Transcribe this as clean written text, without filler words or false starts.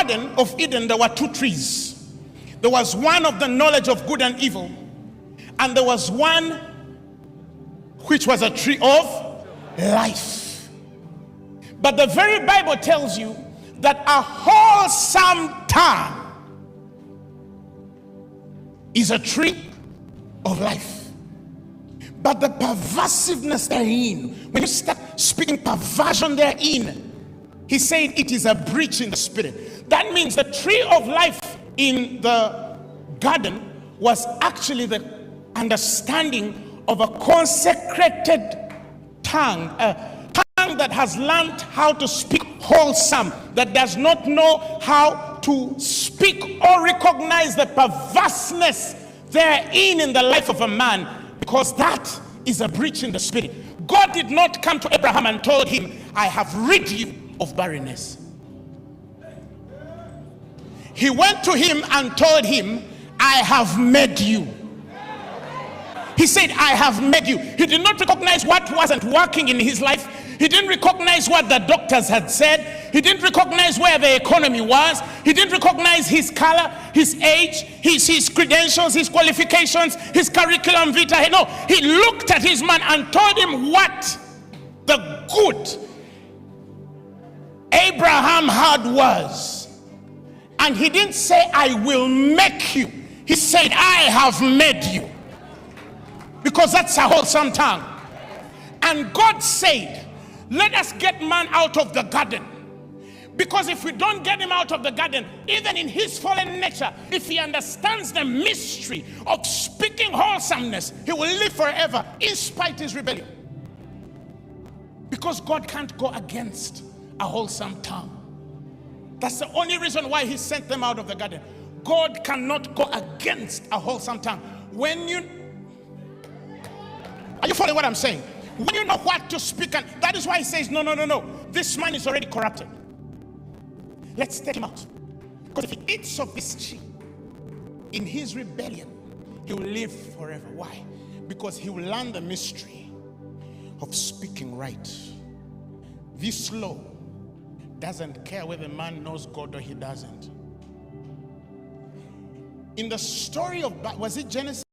Garden of Eden, there were two trees. There was one of the knowledge of good and evil, and there was one which was a tree of life. But the very Bible tells you that a wholesome tongue is a tree of life. But the perversiveness therein, when you start speaking perversion therein, he said it is a breach in the spirit. That means the tree of life in the garden was actually the understanding of a consecrated tongue, a tongue that has learned how to speak wholesome, that does not know how to speak or recognize the perverseness therein in the life of a man, because that is a breach in the spirit. God did not come to Abraham and told him, I have rid you of barrenness. He went to him and told him, I have made you. He said, I have made you. He did not recognize what wasn't working in his life. He didn't recognize what the doctors had said. He didn't recognize where the economy was. He didn't recognize his color, his age, his credentials, his qualifications, his curriculum vitae. No, he looked at his man and told him what the good Abraham had was. And he didn't say, I will make you. He said, I have made you. Because that's a wholesome tongue. And God said, let us get man out of the garden. Because if we don't get him out of the garden, even in his fallen nature, if he understands the mystery of speaking wholesomeness, he will live forever in spite his rebellion. Because God can't go against a wholesome tongue. That's the only reason why he sent them out of the garden. God cannot go against a wholesome tongue. Are you following what I'm saying? When you know what to speak, and that is why he says, no. This man is already corrupted. Let's take him out. Because if he eats of this tree, in his rebellion, he will live forever. Why? Because he will learn the mystery of speaking right. This law doesn't care whether man knows God or he doesn't. In the story of, was it Genesis?